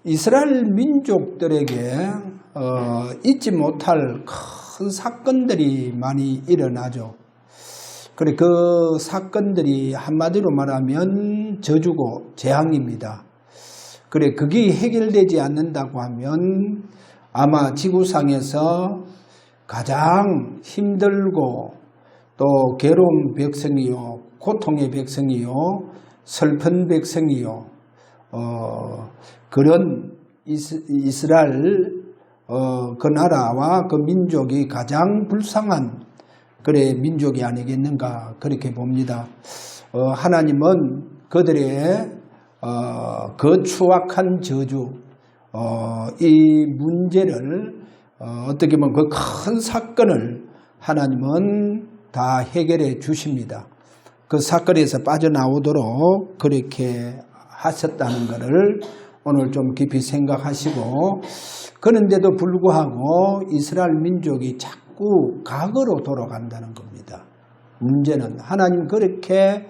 이스라엘 민족들에게 잊지 못할 큰 사건들이 많이 일어나죠. 그래, 그 사건들이 한마디로 말하면 저주고 재앙입니다. 그래, 그게 해결되지 않는다고 하면 아마 지구상에서 가장 힘들고 또 괴로운 백성이요, 고통의 백성이요, 슬픈 백성이요, 그런 이스라엘 그 나라와 그 민족이 가장 불쌍한 그래 민족이 아니겠는가 그렇게 봅니다. 하나님은 그들의 그 추악한 저주, 이 문제를 어떻게 보면 그 큰 사건을 하나님은 다 해결해 주십니다. 그 사건에서 빠져나오도록 그렇게 하셨다는 것을 오늘 좀 깊이 생각하시고, 그런데도 불구하고 이스라엘 민족이 자꾸 과거로 돌아간다는 겁니다. 문제는 하나님 그렇게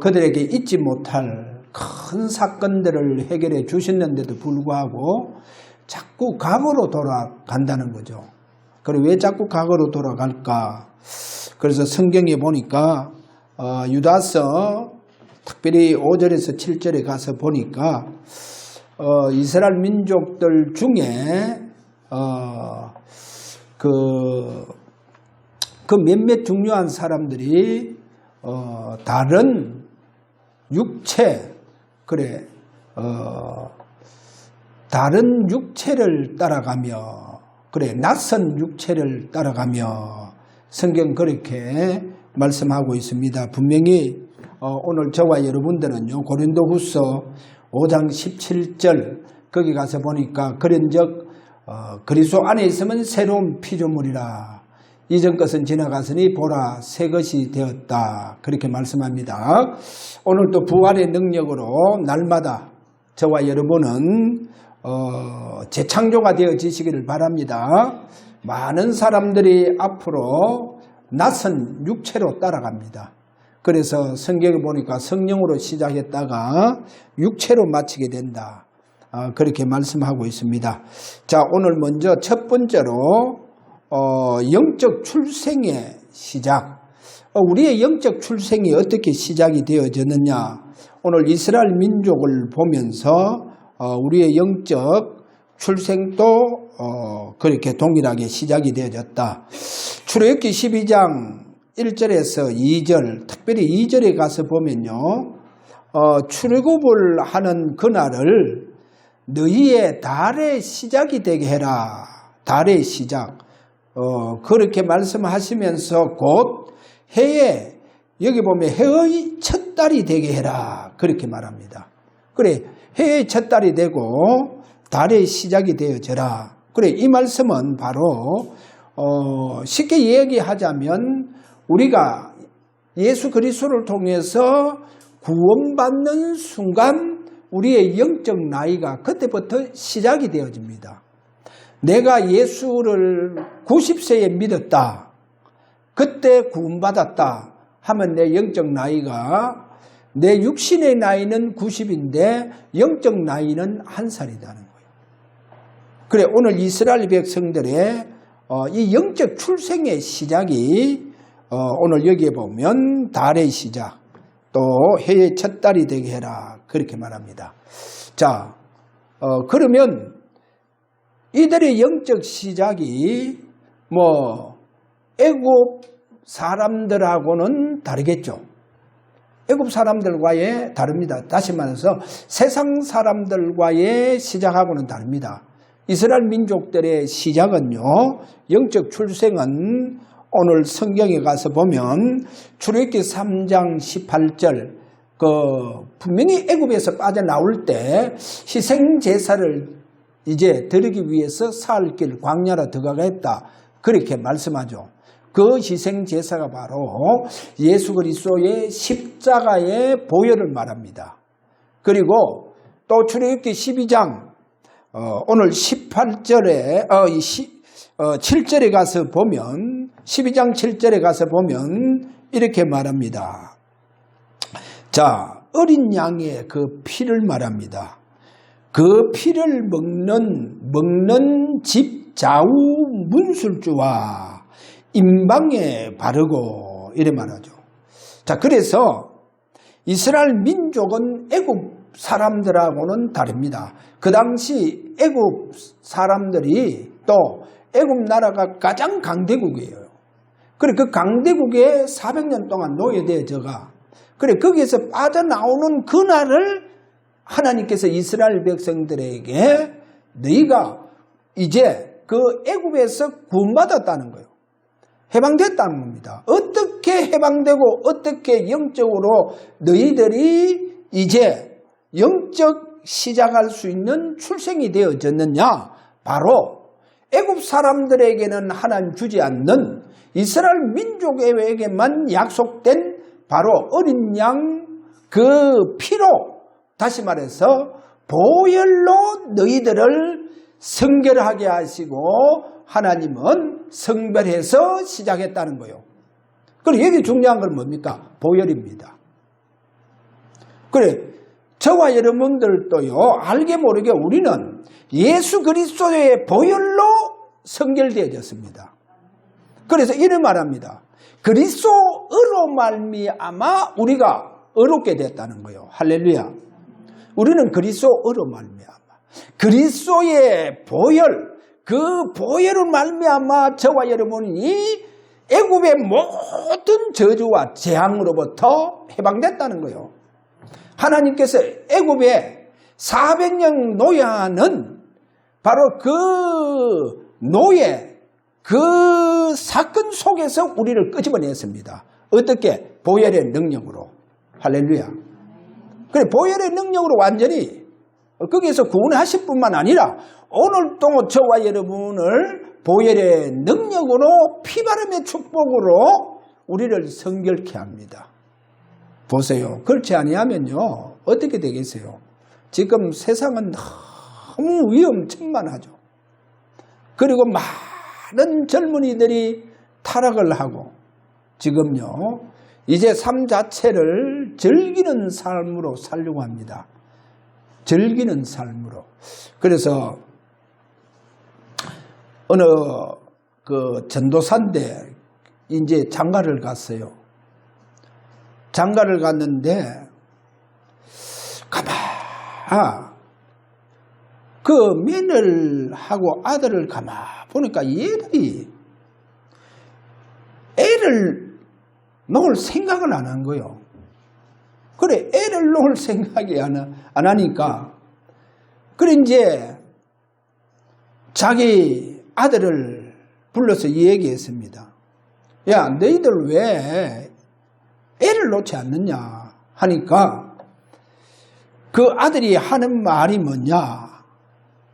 그들에게 잊지 못할 큰 사건들을 해결해 주셨는데도 불구하고 자꾸 과거로 돌아간다는 거죠. 그리고 왜 자꾸 과거로 돌아갈까? 그래서 성경에 보니까 유다서 특별히 5절에서 7절에 가서 보니까 이스라엘 민족들 중에 그 몇몇 중요한 사람들이 다른 육체, 그래, 다른 육체를 따라가며, 그래, 낯선 육체를 따라가며 성경 그렇게 말씀하고 있습니다. 분명히 오늘 저와 여러분들은요, 고린도후서 5장 17절 거기 가서 보니까 그런즉 그리스도 안에 있으면 새로운 피조물이라, 이전 것은 지나갔으니 보라 새 것이 되었다 그렇게 말씀합니다. 오늘도 부활의 능력으로 날마다 저와 여러분은 재창조가 되어지시기를 바랍니다. 많은 사람들이 앞으로 낯선 육체로 따라갑니다. 그래서 성경에 보니까 성령으로 시작했다가 육체로 마치게 된다, 그렇게 말씀하고 있습니다. 자, 오늘 먼저 첫 번째로 영적 출생의 시작, 우리의 영적 출생이 어떻게 시작이 되어졌느냐, 오늘 이스라엘 민족을 보면서 우리의 영적 출생도 그렇게 동일하게 시작이 되어졌다. 출애굽기 12장 1절에서 2절, 특별히 2절에 가서 보면요, 출애굽을 하는 그날을 너희의 달의 시작이 되게 해라. 달의 시작. 그렇게 말씀하시면서 곧 해에, 여기 보면 해의 첫 달이 되게 해라 그렇게 말합니다. 그래, 해의 첫 달이 되고 달의 시작이 되어져라. 그래, 이 말씀은 바로 쉽게 이야기하자면 우리가 예수 그리스도를 통해서 구원받는 순간 우리의 영적 나이가 그때부터 시작이 되어집니다. 내가 예수를 90세에 믿었다, 그때 구원받았다 하면 내 영적 나이가, 내 육신의 나이는 90인데 영적 나이는 1살이라는 거예요. 그래, 오늘 이스라엘 백성들의 이 영적 출생의 시작이 오늘 여기에 보면 달의 시작, 또 해의 첫 달이 되게 해라 그렇게 말합니다. 자, 그러면 이들의 영적 시작이 애굽 사람들하고는 다르겠죠. 애굽 사람들과의 다릅니다. 다시 말해서 세상 사람들과의 시작하고는 다릅니다. 이스라엘 민족들의 시작은요, 영적 출생은 오늘 성경에 가서 보면 출애굽기 3장 18절, 분명히 애굽에서 빠져나올 때 희생 제사를 이제 드리기 위해서 살 길 광야로 들어가겠다 그렇게 말씀하죠. 그 희생 제사가 바로 예수 그리스도의 십자가의 보혈을 말합니다. 그리고 또 출애굽기 12장 오늘 18절에 7절에 가서 보면, 12장 7절에 가서 보면 이렇게 말합니다. 자, 어린 양의 그 피를 말합니다. 그 피를 먹는 집 좌우 문술주와 임방에 바르고 이래 말하죠. 자, 그래서 이스라엘 민족은 애굽 사람들하고는 다릅니다. 그 당시 애굽 사람들이 또 애굽 나라가 가장 강대국이에요. 그래 그 강대국에 400년 동안 노예되어져가 그래 거기에서 빠져나오는 그날을 하나님께서 이스라엘 백성들에게 너희가 이제 그 애굽에서 구원받았다는 거예요. 해방됐다는 겁니다. 어떻게 해방되고 어떻게 영적으로 너희들이 이제 영적 시작할 수 있는 출생이 되어졌느냐? 바로 애굽 사람들에게는 하나님 주지 않는 이스라엘 민족에게만 약속된 바로 어린 양 그 피로 다시 말해서 보혈로 너희들을 성결하게 하시고 하나님은 성별해서 시작했다는 거예요. 그리고 여기 중요한 건 뭡니까? 보혈입니다. 그래 저와 여러분들도요 알게 모르게 우리는 예수 그리스도의 보혈로 성결되어졌습니다. 그래서 이런 말합니다. 그리스도로 말미암아 우리가 의롭게 됐다는 거예요. 할렐루야. 우리는 그리스도로 말미암아 그리스도의 보혈 그 보혈을 말미암아 저와 여러분이 애굽의 모든 저주와 재앙으로부터 해방됐다는 거예요. 하나님께서 애굽에 400년 노예하는 바로 그 노예 그 사건 속에서 우리를 끄집어냈습니다. 어떻게? 보혈의 능력으로. 할렐루야. 그래 보혈의 능력으로 완전히 거기에서 구원하실 뿐만 아니라 오늘도 저와 여러분을 보혈의 능력으로 피바름의 축복으로 우리를 성결케 합니다. 보세요. 그렇지 아니하면요 어떻게 되겠어요? 지금 세상은 너무 위험천만하죠. 그리고 많은 젊은이들이 타락을 하고 지금요 이제 삶 자체를 즐기는 삶으로 살려고 합니다. 즐기는 삶으로. 그래서 어느 그 전도사인데 이제 장가를 갔어요. 장가를 갔는데 가만 그 며느리하고 아들을 가만 보니까 얘들이 애를 놓을 생각을 안 한 거예요. 그래 애를 놓을 생각이 안 하니까 그래 이제 자기 아들을 불러서 얘기했습니다. 야 너희들 왜 애를 놓지 않느냐 하니까 그 아들이 하는 말이 뭐냐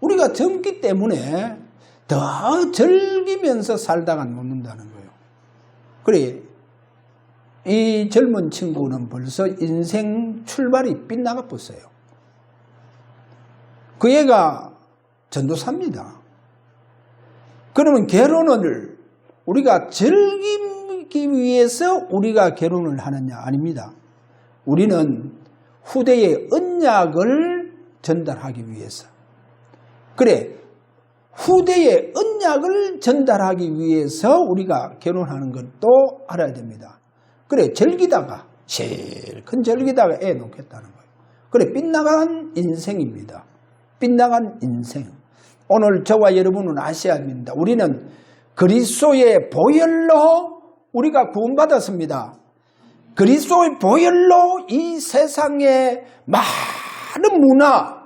우리가 젊기 때문에 더 즐기면서 살다가 놓는다는 거예요. 그래 이 젊은 친구는 벌써 인생 출발이 빗나가 버렸어요. 그 애가 전도사입니다. 그러면 결혼을 우리가 즐기기 위해서 우리가 결혼을 하느냐? 아닙니다. 우리는 후대의 언약을 전달하기 위해서. 그래 후대의 언약을 전달하기 위해서 우리가 결혼하는 것도 알아야 됩니다. 그래 즐기다가 제일 큰 즐기다가 애 놓겠다는 거예요. 그래 빗나간 인생입니다. 빗나간 인생. 오늘 저와 여러분은 아셔야 합니다. 우리는 그리스도의 보혈로 우리가 구원받았습니다. 그리스도의 보혈로 이 세상의 많은 문화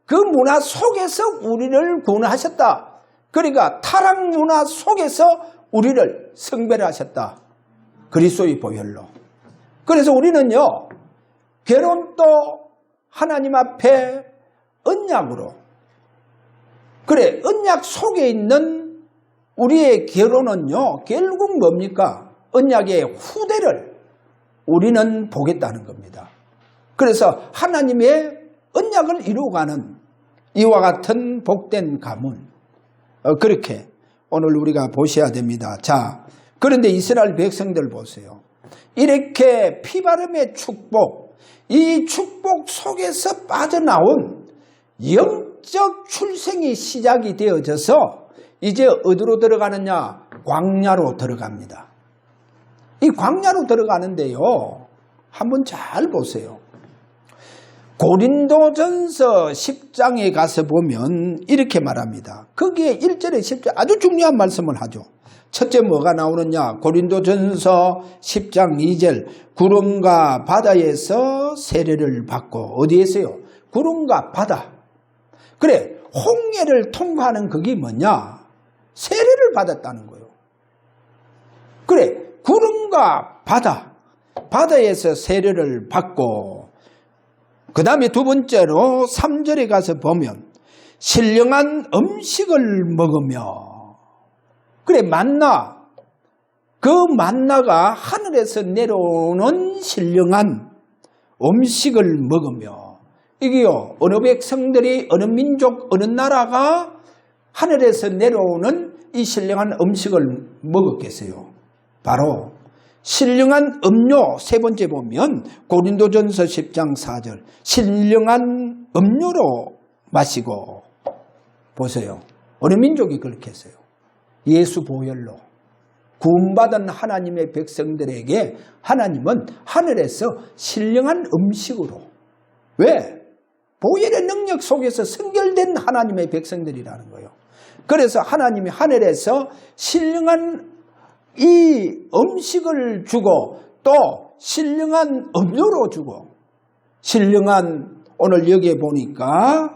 그 문화 속에서 우리를 구원하셨다. 그러니까 타락 문화 속에서 우리를 성별하셨다. 그리스도의 보혈로. 그래서 우리는요 결혼도 하나님 앞에 언약으로 그래 언약 속에 있는 우리의 결혼은요 결국 뭡니까? 언약의 후대를 우리는 보겠다는 겁니다. 그래서 하나님의 언약을 이루어가는 이와 같은 복된 가문 그렇게 오늘 우리가 보셔야 됩니다. 자 그런데 이스라엘 백성들 보세요. 이렇게 피바름의 축복 이 축복 속에서 빠져나온 영적 출생이 시작이 되어져서 이제 어디로 들어가느냐? 광야로 들어갑니다. 이 광야로 들어가는데요, 한번 잘 보세요. 고린도전서 10장에 가서 보면 이렇게 말합니다. 거기에 1절에 10절 아주 중요한 말씀을 하죠. 첫째 뭐가 나오느냐? 고린도전서 10장 2절 구름과 바다에서 세례를 받고, 어디에서요? 구름과 바다. 그래, 홍해를 통과하는 그게 뭐냐? 세례를 받았다는 거예요. 그래, 구름과 바다, 바다에서 세례를 받고, 그 다음에 두 번째로 3절에 가서 보면 신령한 음식을 먹으며, 그래, 만나, 그 만나가 하늘에서 내려오는 신령한 음식을 먹으며, 이게요, 어느 백성들이, 어느 민족, 어느 나라가 하늘에서 내려오는 이 신령한 음식을 먹었겠어요? 바로 신령한 음료. 세 번째 보면 고린도전서 10장 4절 신령한 음료로 마시고, 보세요. 어느 민족이 그렇게 했어요? 예수 보혈로 구원받은 하나님의 백성들에게 하나님은 하늘에서 신령한 음식으로, 왜? 보혈의 능력 속에서 선결된 하나님의 백성들이라는 거예요. 그래서 하나님이 하늘에서 신령한 이 음식을 주고, 또 신령한 음료로 주고, 신령한, 오늘 여기에 보니까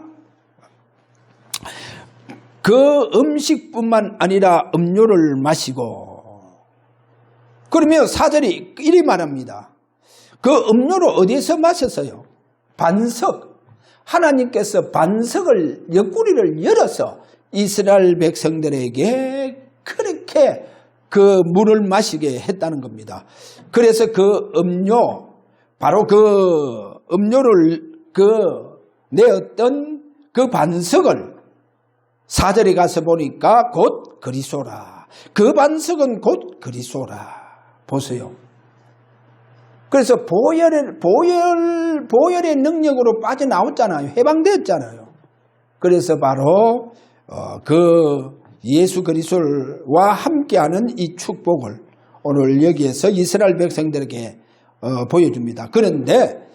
그 음식뿐만 아니라 음료를 마시고, 그러면 4절이 이리 말합니다. 그 음료를 어디에서 마셨어요? 반석. 하나님께서 반석을, 옆구리를 열어서 이스라엘 백성들에게 그렇게 그 물을 마시게 했다는 겁니다. 그래서 그 음료, 바로 그 음료를 내었던 그 반석을 4절에 가서 보니까 곧 그리스도라. 그 반석은 곧 그리스도라. 보세요. 그래서 보혈의 능력으로 빠져나왔잖아요. 해방되었잖아요. 그래서 바로 그 예수 그리스도와 함께하는 이 축복을 오늘 여기에서 이스라엘 백성들에게 보여줍니다. 그런데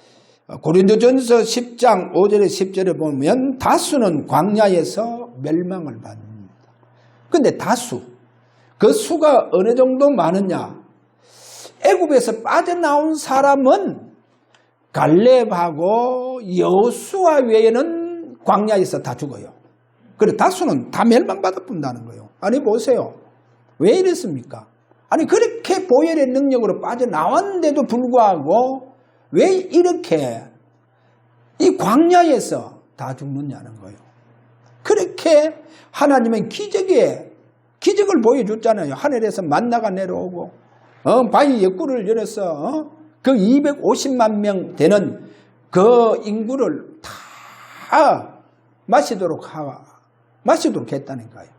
고린도전서 10장 5절에 10절에 보면 다수는 광야에서 멸망을 받습니다. 그런데 다수, 그 수가 어느 정도 많으냐? 애굽에서 빠져나온 사람은 갈렙하고 여호수아 외에는 광야에서 다 죽어요. 그래, 다수는 다 멸망받아본다는 거예요. 아니, 보세요. 왜 이랬습니까? 아니, 그렇게 보혈의 능력으로 빠져나왔는데도 불구하고 왜 이렇게 이 광야에서 다 죽느냐는 거예요. 그렇게 하나님은 기적을 보여줬잖아요. 하늘에서 만나가 내려오고, 바위 옆구리를 열어서 그 250만 명 되는 그 인구를 다 마시도록 했다는 거예요.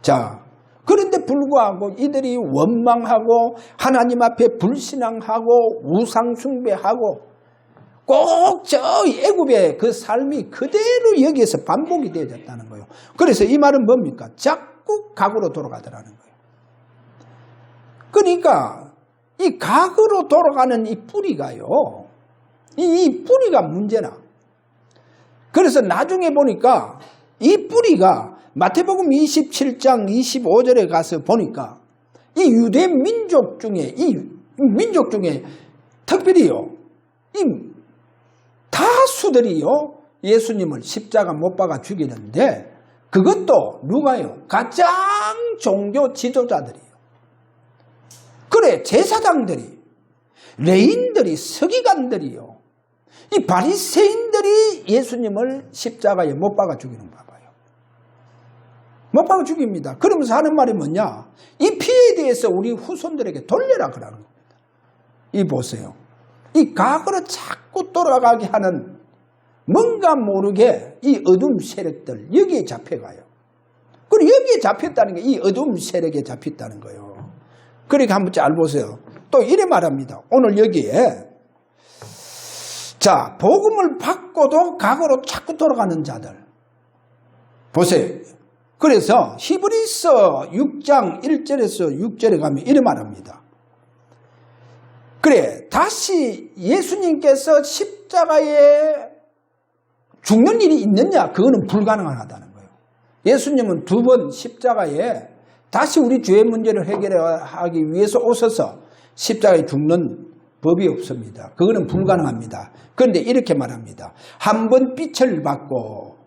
자, 그런데 불구하고 이들이 원망하고 하나님 앞에 불신앙하고 우상숭배하고 꼭 저 애굽의 그 삶이 그대로 여기에서 반복이 되어졌다는 거예요. 그래서 이 말은 뭡니까? 자꾸 각으로 돌아가더라는 거예요. 그러니까 이 각으로 돌아가는 이 뿌리가요, 이 뿌리가 문제나. 그래서 나중에 보니까 이 뿌리가 마태복음 27장 25절에 가서 보니까 이 유대 민족 중에, 특별히요, 이 다수들이요, 예수님을 십자가 못 박아 죽이는데, 그것도 누가요? 가장 종교 지도자들이에요. 그래, 제사장들이, 레인들이, 서기관들이요, 이 바리새인들이 예수님을 십자가에 못 박아 죽이는 거 봐요. 못 박아 죽입니다. 그러면서 하는 말이 뭐냐? 이 피에 대해서 우리 후손들에게 돌려라 그러는 겁니다. 이 보세요. 이 과거로 자꾸 돌아가게 하는 뭔가 모르게 이 어둠 세력들 여기에 잡혀가요. 그리고 여기에 잡혔다는 게 이 어둠 세력에 잡혔다는 거예요. 그러니까 한번 잘 보세요. 또 이래 말합니다. 오늘 여기에 자, 복음을 받고도 과거로 자꾸 돌아가는 자들. 보세요. 그래서 히브리서 6장 1절에서 6절에 가면 이래 말합니다. 그래, 다시 예수님께서 십자가에 죽는 일이 있느냐? 그거는 불가능하다는 거예요. 예수님은 2번 십자가에 다시 우리 죄의 문제를 해결하기 위해서 오셔서 십자가에 죽는 법이 없습니다. 그거는 불가능합니다. 그런데 이렇게 말합니다. 한 번 빛을 받고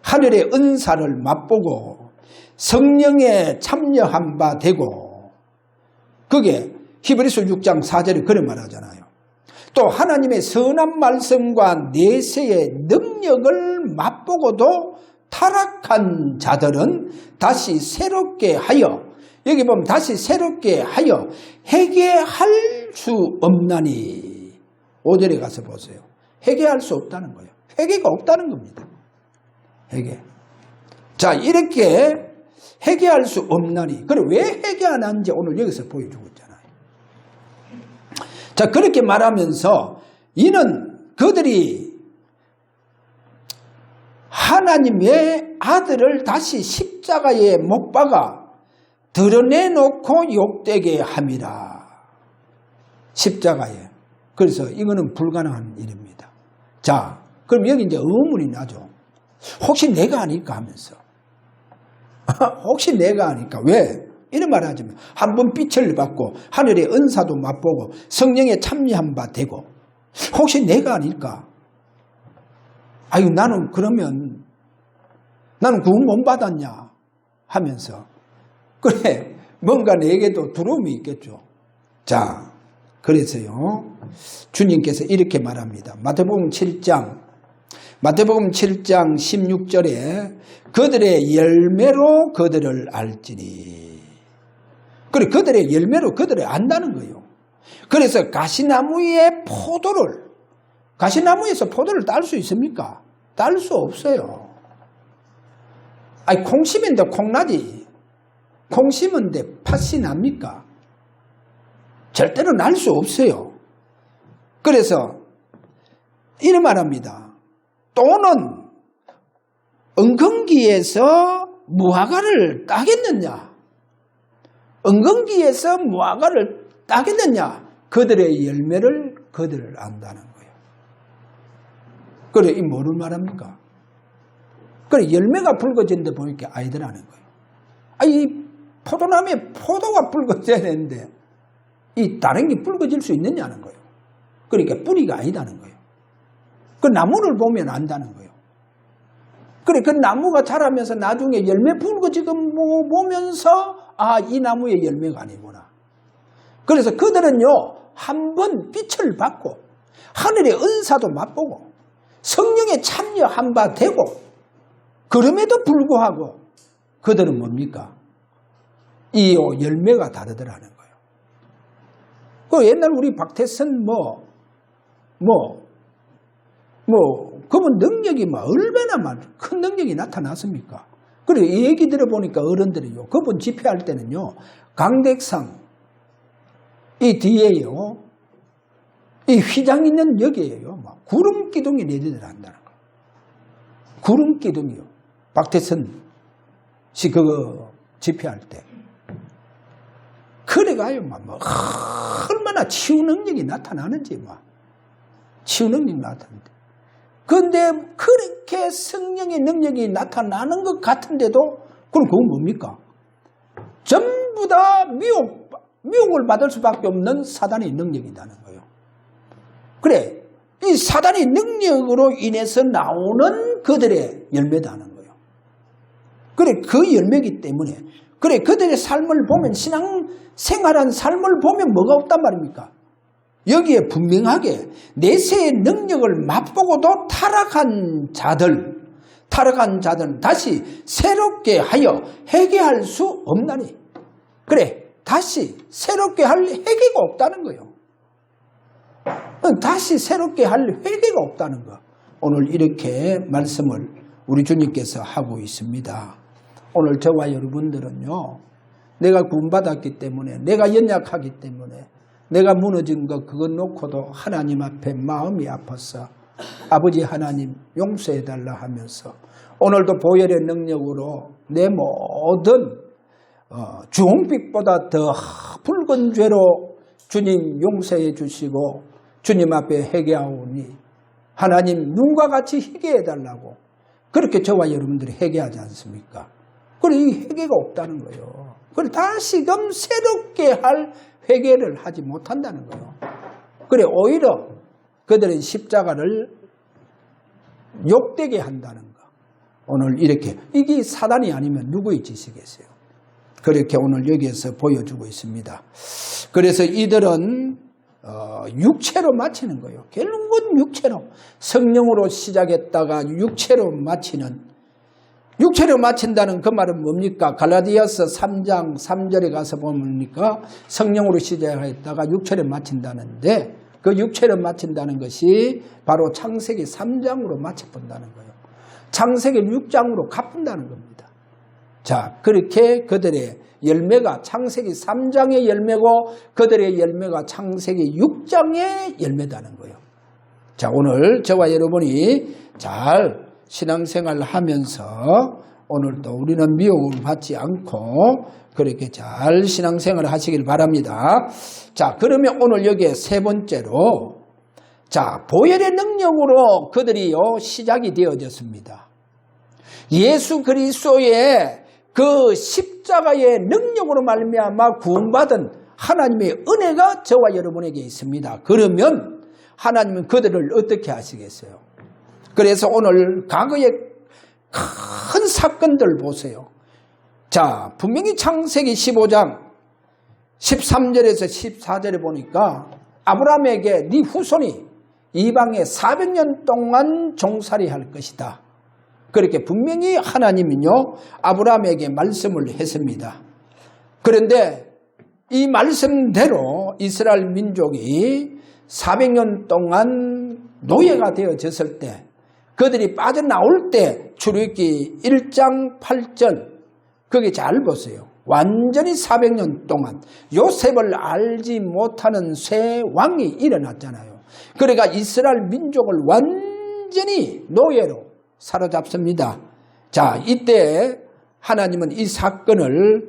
하늘의 은사를 맛보고 성령에 참여한 바 되고, 그게 히브리서 6장 4절에 그런 말하잖아요. 또 하나님의 선한 말씀과 내세의 능력을 맛보고도 타락한 자들은 다시 새롭게 하여, 여기 보면 다시 새롭게 하여 회개할 수 없나니. 5절에 가서 보세요. 회개할 수 없다는 거예요. 회개가 없다는 겁니다. 회개. 자, 이렇게 회개할 수 없나니. 그래, 왜 회개 안 하는지 오늘 여기서 보여주고 있잖아요. 자, 그렇게 말하면서 이는 그들이 하나님의 아들을 다시 십자가에 못 박아 드러내놓고 욕되게 함이라. 십자가에. 그래서 이거는 불가능한 일입니다. 자, 그럼 여기 이제 의문이 나죠. 혹시 내가 아닐까 하면서. 혹시 내가 아닐까? 왜? 이런 말을 하자면 한 번 빛을 받고 하늘의 은사도 맛보고 성령에 참여한 바 되고, 혹시 내가 아닐까? 아유, 나는 그러면 나는 구원 못 받았냐 하면서, 그래, 뭔가 내게도 두려움이 있겠죠. 자, 그래서요, 주님께서 이렇게 말합니다. 마태복음 7장 16절에 그들의 열매로 그들을 알지니. 그래, 그들의 열매로 그들을 안다는 거예요. 그래서 가시나무에서 포도를 딸 수 있습니까? 딸 수 없어요. 아니, 콩 심은데 콩나지. 콩 심은데 팥이 납니까? 절대로 날 수 없어요. 그래서 이런 말합니다. 또는 엉겅기에서 무화과를 따겠느냐? 엉겅기에서 무화과를 따겠느냐? 그들의 열매를 그들을 안다는 거예요. 그래, 이 뭐를 말합니까? 그래, 열매가 붉어지는데 보니까 아니더라는 거예요. 이 포도나무에 포도가 붉어져야 되는데 이 다른 게 붉어질 수 있느냐는 거예요. 그러니까 뿌리가 아니다는 거예요. 그 나무를 보면 안다는 거예요. 그래, 그 나무가 자라면서 나중에 열매 붉어지고 보면서 이 나무의 열매가 아니구나. 그래서 그들은요, 한번 빛을 받고 하늘의 은사도 맛보고 성령에 참여한 바 되고, 그럼에도 불구하고 그들은 뭡니까? 이 열매가 다르더라는 거예요. 그 옛날 우리 박태선 그분 능력이 얼마나 큰 능력이 나타났습니까? 그리고 이 얘기 들어보니까 어른들이요, 그분 집회할 때는요, 강백상 이 뒤에요, 이 휘장 있는 여기에요, 구름 기둥이 내리더라 한다는 거예요. 구름 기둥이요. 박태선 씨 그거 집회할 때. 그래가요, 얼마나 치유 능력이 나타나는지, 치유 능력이 나타나는데. 그런데 그렇게 성령의 능력이 나타나는 것 같은데도, 그럼 그건 뭡니까? 전부 다 미혹을 받을 수밖에 없는 사단의 능력이라는 거예요. 그래, 이 사단의 능력으로 인해서 나오는 그들의 열매다는 거예요. 그래, 그 열매이기 때문에, 그래, 그들의 삶을 보면, 신앙생활한 삶을 보면 뭐가 없단 말입니까? 여기에 분명하게 내세의 능력을 맛보고도 타락한 자들은 다시 새롭게 하여 회개할 수 없나니. 그래, 다시 새롭게 할 회개가 없다는 거예요. 다시 새롭게 할 회개가 없다는 거. 오늘 이렇게 말씀을 우리 주님께서 하고 있습니다. 오늘 저와 여러분들은요, 내가 구원받았기 때문에, 내가 연약하기 때문에, 내가 무너진 거 그거 놓고도 하나님 앞에 마음이 아파서 아버지 하나님 용서해달라 하면서 오늘도 보혈의 능력으로 내 모든 주홍빛보다 더 붉은 죄로 주님 용서해 주시고 주님 앞에 회개하오니 하나님 눈과 같이 회개해달라고 그렇게 저와 여러분들이 회개하지 않습니까? 그래 이 회개가 없다는 거예요. 그래 다시금 새롭게 할 회개를 하지 못한다는 거예요. 그래 오히려 그들은 십자가를 욕되게 한다는 거. 오늘 이렇게 이게 사단이 아니면 누구의 짓이겠어요? 그렇게 오늘 여기에서 보여주고 있습니다. 그래서 이들은 육체로 마치는 거예요. 결국은 육체로 성령으로 시작했다가 육체로 마친다는 그 말은 뭡니까? 갈라디아서 3장 3절에 가서 보니까 성령으로 시작했다가 육체로 마친다는데 그 육체로 마친다는 것이 바로 창세기 3장으로 마쳐본다는 거예요. 창세기 6장으로 갚은다는 겁니다. 자, 그렇게 그들의 열매가 창세기 3장의 열매고 그들의 열매가 창세기 6장의 열매다는 거예요. 자, 오늘 저와 여러분이 잘 신앙생활을 하면서 오늘도 우리는 미움을 받지 않고 그렇게 잘 신앙생활을 하시길 바랍니다. 자, 그러면 오늘 여기에 세 번째로 자, 보혈의 능력으로 그들이요 시작이 되어졌습니다. 예수 그리스도의 그 십자가의 능력으로 말미암아 구원받은 하나님의 은혜가 저와 여러분에게 있습니다. 그러면 하나님은 그들을 어떻게 하시겠어요? 그래서 오늘 과거의 큰 사건들 보세요. 자, 분명히 창세기 15장 13절에서 14절에 보니까 아브라함에게 네 후손이 이방에 400년 동안 종살이 할 것이다. 그렇게 분명히 하나님은요 아브라함에게 말씀을 했습니다. 그런데 이 말씀대로 이스라엘 민족이 400년 동안 노예가 되어졌을 때 그들이 빠져나올 때 출애굽기 1장 8절 거기 잘 보세요. 완전히 400년 동안 요셉을 알지 못하는 새 왕이 일어났잖아요. 그러니까 이스라엘 민족을 완전히 노예로 사로잡습니다. 자, 이때 하나님은 이 사건을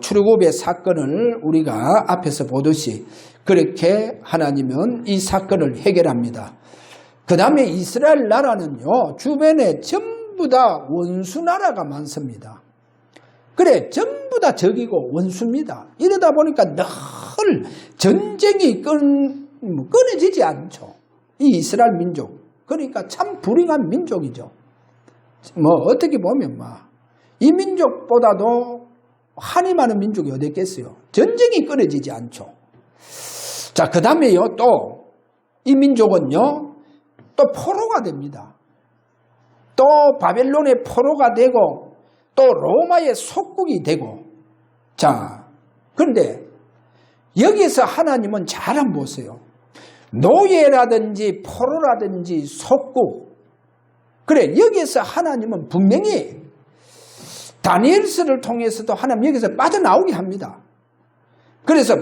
출애굽의 사건을 우리가 앞에서 보듯이 그렇게 하나님은 이 사건을 해결합니다. 그 다음에 이스라엘 나라는요 주변에 전부 다 원수 나라가 많습니다. 그래 전부 다 적이고 원수입니다. 이러다 보니까 늘 전쟁이 끊어지지 않죠. 이 이스라엘 민족 그러니까 참 불행한 민족이죠. 뭐 어떻게 보면 이 민족보다도 한이 많은 민족이 어디 있겠어요. 전쟁이 끊어지지 않죠. 자, 그 다음에요 또 이 민족은요 또 포로가 됩니다. 또 바벨론의 포로가 되고 또 로마의 속국이 되고 자, 그런데 여기서 하나님은 잘 한번 보세요. 노예라든지 포로라든지 속국 그래 여기서 하나님은 분명히 다니엘서를 통해서도 하나님 여기서 빠져나오게 합니다. 그래서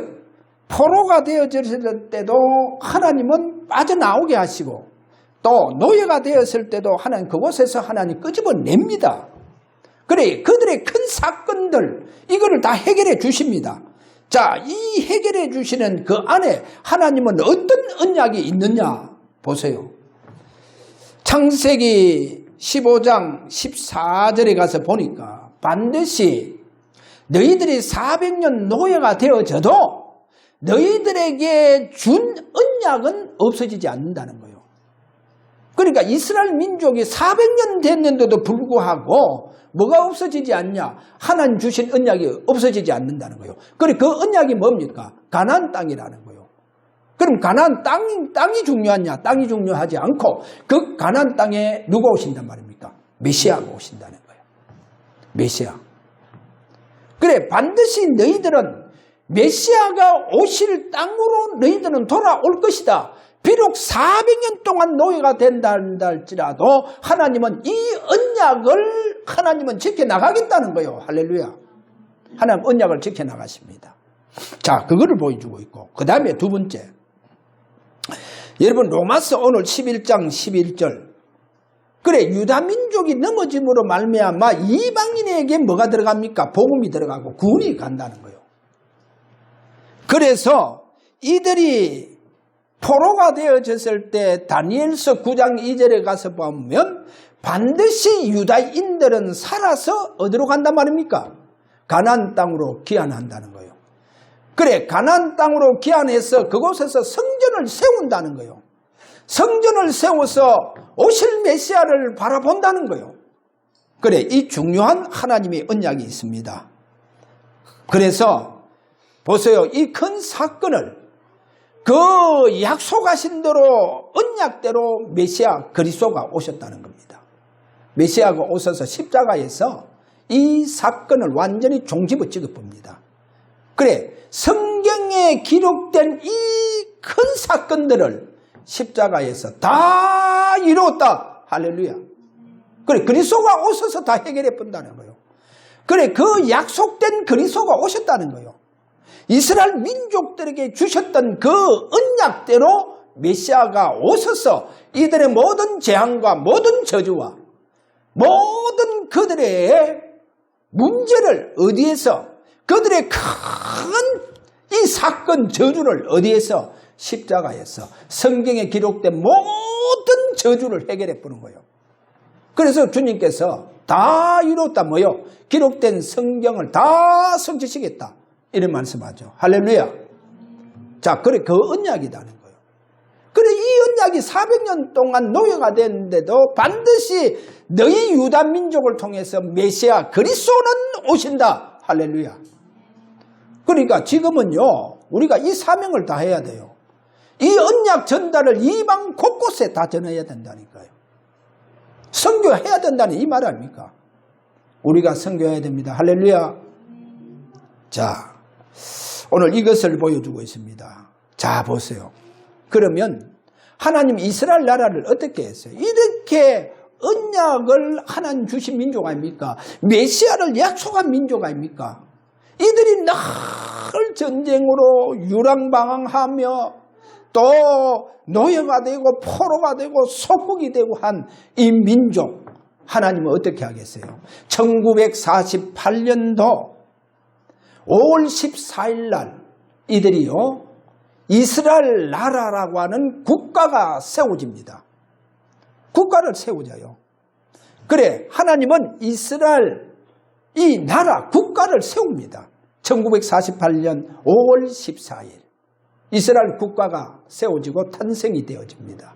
포로가 되어졌을 때도 하나님은 빠져나오게 하시고 또 노예가 되었을 때도 하나님 그곳에서 하나님 끄집어냅니다. 그래 그들의 큰 사건들 이거를 다 해결해 주십니다. 자, 이 해결해 주시는 그 안에 하나님은 어떤 언약이 있느냐 보세요. 창세기 15장 14절에 가서 보니까 반드시 너희들이 400년 노예가 되어져도 너희들에게 준 언약은 없어지지 않는다는 거예요. 그러니까 이스라엘 민족이 400년 됐는데도 불구하고 뭐가 없어지지 않냐? 하나님 주신 언약이 없어지지 않는다는 거예요. 그리고 그 언약이 뭡니까? 가나안 땅이라는 거예요. 그럼 가나안 땅이 중요하냐? 땅이 중요하지 않고 그 가나안 땅에 누가 오신단 말입니까? 메시아가 오신다는 거예요. 메시아. 그래 반드시 너희들은 메시아가 오실 땅으로 너희들은 돌아올 것이다. 비록 400년 동안 노예가 된다 할지라도 하나님은 이 언약을 하나님은 지켜나가겠다는 거예요. 할렐루야. 하나님 언약을 지켜나가십니다. 자, 그거를 보여주고 있고 그 다음에 두 번째 여러분 로마서 오늘 11장 11절 그래 유다민족이 넘어짐으로 말미암아 이방인에게 뭐가 들어갑니까? 복음이 들어가고 구원이 간다는 거예요. 그래서 이들이 포로가 되어졌을 때 다니엘서 9장 2절에 가서 보면 반드시 유다인들은 살아서 어디로 간단 말입니까? 가나안 땅으로 귀환한다는 거예요. 그래 가나안 땅으로 귀환해서 그곳에서 성전을 세운다는 거예요. 성전을 세워서 오실 메시아를 바라본다는 거예요. 그래 이 중요한 하나님의 언약이 있습니다. 그래서 보세요. 이 큰 사건을 그 약속하신 대로 언약대로 메시아 그리스도가 오셨다는 겁니다. 메시아가 오셔서 십자가에서 이 사건을 완전히 종집어 찍어봅니다. 그래 성경에 기록된 이 큰 사건들을 십자가에서 다 이루었다. 할렐루야. 그래 그리스도가 오셔서 다 해결해 본다는 거예요. 그래 그 약속된 그리스도가 오셨다는 거예요. 이스라엘 민족들에게 주셨던 그 언약대로 메시아가 오셔서 이들의 모든 재앙과 모든 저주와 모든 그들의 문제를 어디에서 그들의 큰 이 사건 저주를 어디에서 십자가에서 성경에 기록된 모든 저주를 해결해 보는 거예요. 그래서 주님께서 다 이뤘다 뭐요? 기록된 성경을 다 성취시켰다. 이런 말씀하죠. 할렐루야. 자, 그래 그 언약이라는 거예요. 그래 이 언약이 400년 동안 노예가 됐는데도 반드시 너희 유다 민족을 통해서 메시아 그리스도는 오신다. 할렐루야. 그러니까 지금은요 우리가 이 사명을 다 해야 돼요. 이 언약 전달을 이방 곳곳에 다 전해야 된다니까요. 선교해야 된다는 이 말 아닙니까? 우리가 선교해야 됩니다. 할렐루야. 자, 오늘 이것을 보여주고 있습니다. 자, 보세요. 그러면 하나님 이스라엘 나라를 어떻게 했어요? 이렇게 언약을 하나님 주신 민족 아닙니까? 메시아를 약속한 민족 아닙니까? 이들이 늘 전쟁으로 유랑방황하며 또 노예가 되고 포로가 되고 속국이 되고 한 이 민족 하나님은 어떻게 하겠어요? 1948년도 5월 14일 날 이들이요 이스라엘 나라라고 하는 국가가 세워집니다. 국가를 세우자요. 그래 하나님은 이스라엘 이 나라 국가를 세웁니다. 1948년 5월 14일 이스라엘 국가가 세워지고 탄생이 되어집니다.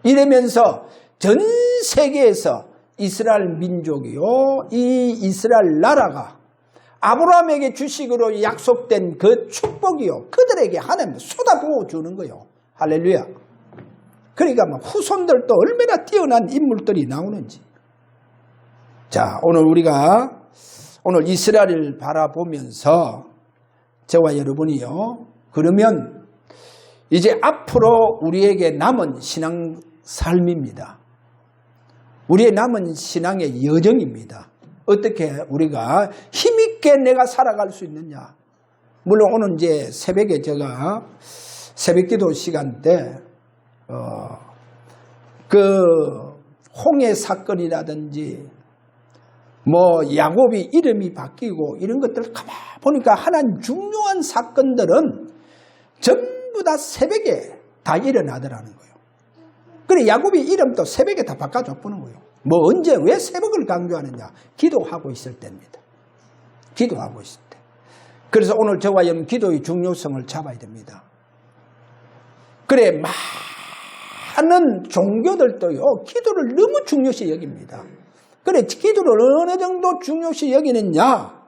이러면서 전 세계에서 이스라엘 민족이요 이 이스라엘 나라가 아브라함에게 주식으로 약속된 그 축복이요 그들에게 하나님 쏟아부어 주는 거예요. 할렐루야. 그러니까 막 후손들도 얼마나 뛰어난 인물들이 나오는지. 자, 오늘 이스라엘을 바라보면서 저와 여러분이요 그러면 이제 앞으로 우리에게 남은 신앙 삶입니다. 우리의 남은 신앙의 여정입니다. 어떻게 우리가 힘있게 내가 살아갈 수 있느냐. 물론 오늘 이제 새벽에 제가 새벽기도 시간 때 그 홍해 사건이라든지 뭐 야곱이 이름이 바뀌고 이런 것들을 가만 보니까 하나님 중요한 사건들은 전부 다 새벽에 다 일어나더라는 거예요. 그래 야곱이 이름도 새벽에 다 바꿔줘 보는 거예요. 뭐 언제 왜 새벽을 강조하느냐? 기도하고 있을 때입니다. 기도하고 있을 때. 그래서 오늘 저와 여러분 기도의 중요성을 잡아야 됩니다. 그래 많은 종교들도요 기도를 너무 중요시 여깁니다. 그래 기도를 어느 정도 중요시 여기느냐?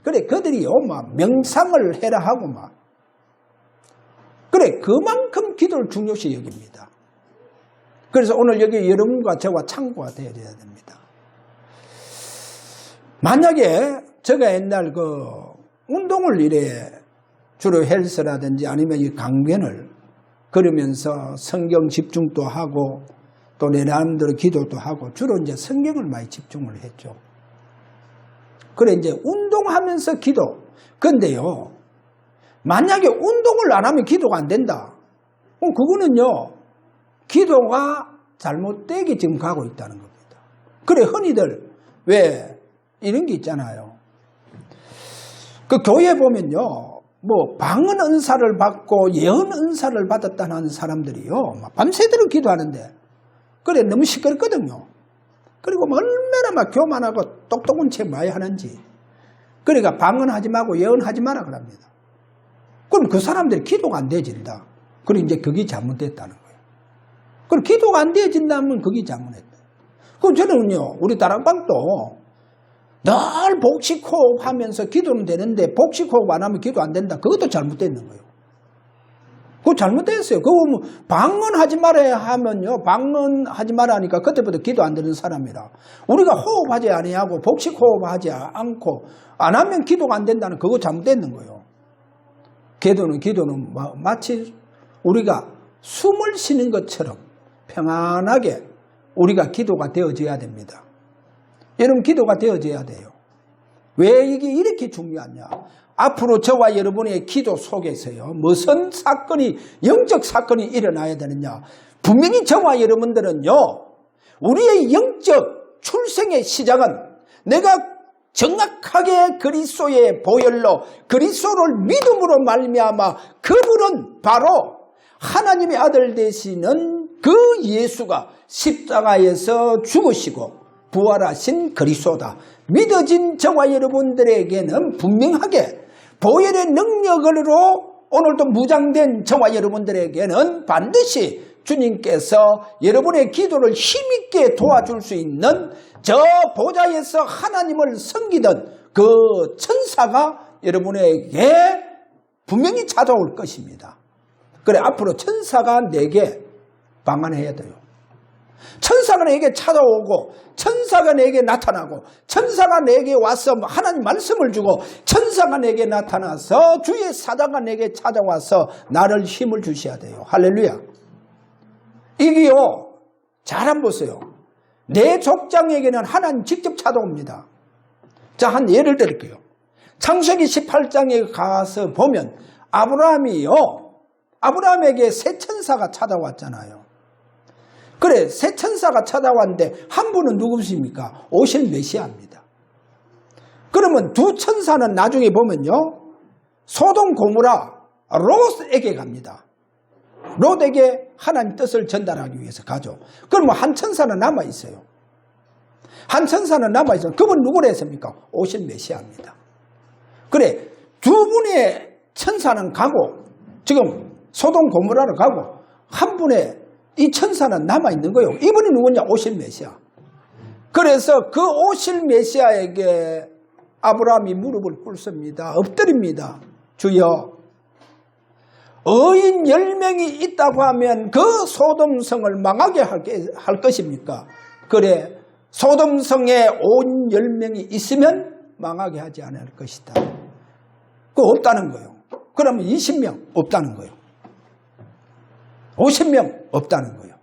그래 그들이요 막 명상을 해라 하고 막 그래 그만큼 기도를 중요시 여깁니다. 그래서 오늘 여기 여러분과 저와 참고가 되어야 됩니다. 만약에 제가 옛날 그 운동을 이래 주로 헬스라든지 아니면 이 강변을 걸으면서 성경 집중도 하고 또 내 나름대로 기도도 하고 주로 이제 성경을 많이 집중을 했죠. 그래 이제 운동하면서 기도. 근데요 만약에 운동을 안 하면 기도가 안 된다. 그럼 그거는요 기도가 잘못되게 지금 가고 있다는 겁니다. 그래 흔히들 왜 이런 게 있잖아요. 그 교회 보면요, 뭐 방언 은사를 받고 예언 은사를 받았다는 사람들이요, 막 밤새도록 기도하는데 그래 너무 시끄럽거든요. 그리고 얼마나 막 교만하고 똑똑한 채 많이 하는지. 그러니까 방언하지 말고 예언하지 마라 그럽니다. 그럼 그 사람들이 기도가 안 되어진다. 그럼 이제 그게 잘못됐다는 거예요. 그럼 기도가 안 되어진다면 그게 잘못했다. 그럼 저는요, 우리 다락방도 늘 복식호흡 하면서 기도는 되는데 복식호흡 안 하면 기도 안 된다. 그것도 잘못됐는 거예요. 그거 잘못됐어요. 그거 뭐 방언하지 말아야 하면요, 방언하지 말아 하니까 그때부터 기도 안 되는 사람이라. 우리가 호흡하지 아니하고 복식호흡하지 않고 안 하면 기도가 안 된다는 그거 잘못됐는 거예요. 기도는 마치 우리가 숨을 쉬는 것처럼 평안하게 우리가 기도가 되어져야 됩니다. 여러분, 기도가 되어져야 돼요. 왜 이게 이렇게 중요하냐? 앞으로 저와 여러분의 기도 속에서요, 무슨 사건이, 영적 사건이 일어나야 되느냐? 분명히 저와 여러분들은요, 우리의 영적 출생의 시작은 내가 정확하게 그리스도의 보혈로 그리스도를 믿음으로 말미암아 그분은 바로 하나님의 아들 되시는 그 예수가 십자가에서 죽으시고 부활하신 그리스도다. 믿어진 저와 여러분들에게는 분명하게 보혈의 능력으로 오늘도 무장된 저와 여러분들에게는 반드시 주님께서 여러분의 기도를 힘있게 도와줄 수 있는 저 보좌에서 하나님을 섬기던 그 천사가 여러분에게 분명히 찾아올 것입니다. 그래, 앞으로 천사가 내게 방한해야 돼요. 천사가 내게 찾아오고 천사가 내게 나타나고 천사가 내게 와서 하나님 말씀을 주고 천사가 내게 나타나서 주의 사자가 내게 찾아와서 나를 힘을 주셔야 돼요. 할렐루야. 이게요, 잘 한번 보세요. 내 족장에게는 하나님 직접 찾아옵니다. 자, 한 예를 들게요. 창세기 18장에 가서 보면 아브라함에게 새 천사가 찾아왔잖아요. 그래, 새 천사가 찾아왔는데 한 분은 누구십니까? 오실 메시아입니다. 그러면 두 천사는 나중에 보면요, 소돔 고모라 롯에게 갑니다. 롯에게 하나님 뜻을 전달하기 위해서 가죠. 그러면 한 천사는 남아있어요. 한 천사는 남아있어요. 그분 누구라 했습니까? 오실 메시아입니다. 그래, 두 분의 천사는 가고 지금 소돔 고모라로 가고 한 분의 이 천사는 남아있는 거예요. 이분이 누구냐? 오실 메시아. 그래서 그 오실 메시아에게 아브라함이 무릎을 꿇습니다. 엎드립니다. 주여, 의인 10명이 있다고 하면 그 소돔성을 망하게 할 것입니까? 그래, 소돔성에 온 10명이 있으면 망하게 하지 않을 것이다. 그거 없다는 거예요. 그러면 20명 없다는 거예요. 50명 없다는 거예요.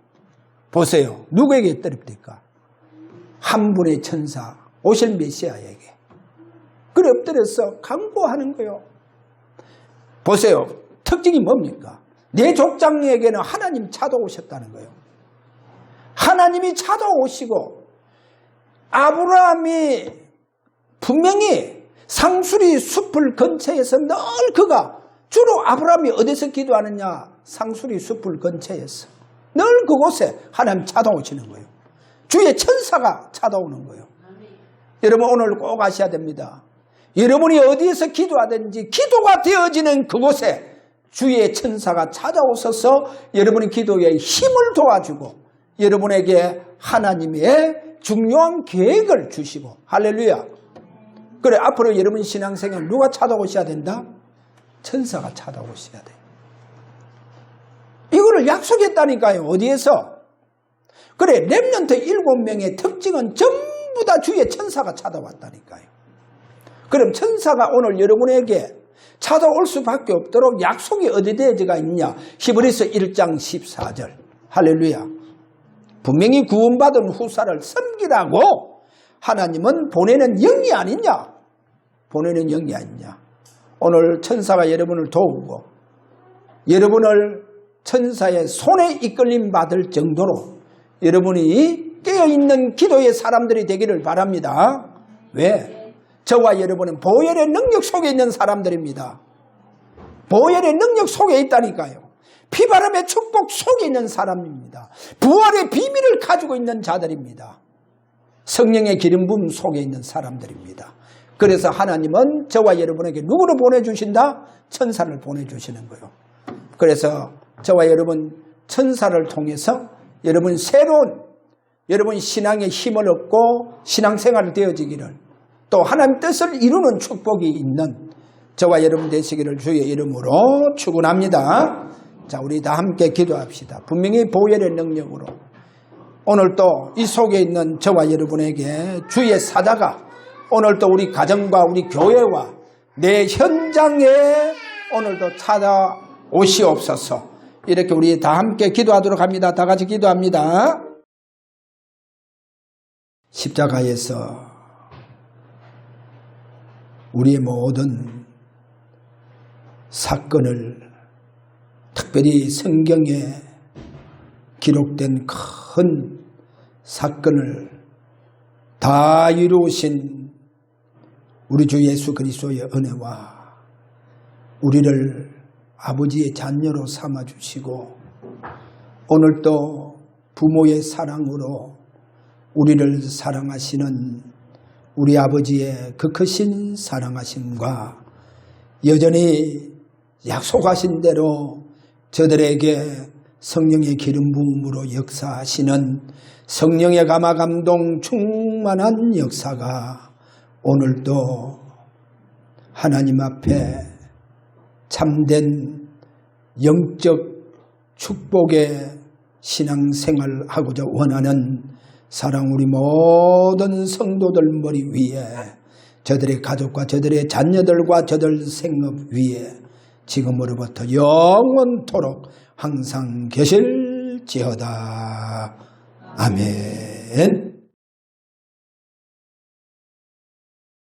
보세요. 누구에게 엎드립니까? 한 분의 천사, 오실 메시아에게. 그래, 엎드려서 간구하는 거예요. 보세요. 특징이 뭡니까? 내 족장에게는 하나님 찾아오셨다는 거예요. 하나님이 찾아오시고 아브라함이 분명히 상수리 숲을 근처에서 늘 그가 주로 아브라함이 어디서 기도하느냐? 상수리 숲을 근처에서 늘 그곳에 하나님 찾아오시는 거예요. 주의 천사가 찾아오는 거예요. 여러분, 오늘 꼭 아셔야 됩니다. 여러분이 어디에서 기도하든지 기도가 되어지는 그곳에 주의 천사가 찾아오셔서 여러분의 기도에 힘을 도와주고 여러분에게 하나님의 중요한 계획을 주시고, 할렐루야. 그래, 앞으로 여러분 신앙생활 누가 찾아오셔야 된다? 천사가 찾아오셔야 돼요. 이거를 약속했다니까요. 어디에서? 그래, 렘넌트 7명의 특징은 전부 다 주의 천사가 찾아왔다니까요. 그럼 천사가 오늘 여러분에게 찾아올 수밖에 없도록 약속이 어디 되어가 있냐? 히브리서 1장 14절. 할렐루야. 분명히 구원받은 후사를 섬기라고 하나님은 보내는 영이 아니냐? 보내는 영이 아니냐? 오늘 천사가 여러분을 도우고 여러분을 천사의 손에 이끌림 받을 정도로 여러분이 깨어있는 기도의 사람들이 되기를 바랍니다. 왜? 저와 여러분은 보혈의 능력 속에 있는 사람들입니다. 보혈의 능력 속에 있다니까요. 피바람의 축복 속에 있는 사람입니다. 부활의 비밀을 가지고 있는 자들입니다. 성령의 기름 부음 속에 있는 사람들입니다. 그래서 하나님은 저와 여러분에게 누구를 보내주신다? 천사를 보내주시는 거예요. 그래서 저와 여러분 천사를 통해서 여러분 새로운 여러분 신앙의 힘을 얻고 신앙생활을 되어지기를 또 하나님 뜻을 이루는 축복이 있는 저와 여러분 되시기를 주의 이름으로 축원합니다. 자, 우리 다 함께 기도합시다. 분명히 보혈의 능력으로 오늘도 이 속에 있는 저와 여러분에게 주의 사자가 오늘도 우리 가정과 우리 교회와 내 현장에 오늘도 찾아오시옵소서. 이렇게 우리 다 함께 기도하도록 합니다. 다 같이 기도합니다. 십자가에서 우리의 모든 사건을 특별히 성경에 기록된 큰 사건을 다 이루신 우리 주 예수 그리스도의 은혜와 우리를 아버지의 자녀로 삼아주시고 오늘도 부모의 사랑으로 우리를 사랑하시는 우리 아버지의 그 크신 사랑하심과 여전히 약속하신 대로 저들에게 성령의 기름 부음으로 역사하시는 성령의 감화 감동 충만한 역사가 오늘도 하나님 앞에 참된 영적 축복의 신앙생활을 하고자 원하는 사랑 우리 모든 성도들 머리 위에 저들의 가족과 저들의 자녀들과 저들 생업 위에 지금으로부터 영원토록 항상 계실지어다. 아멘.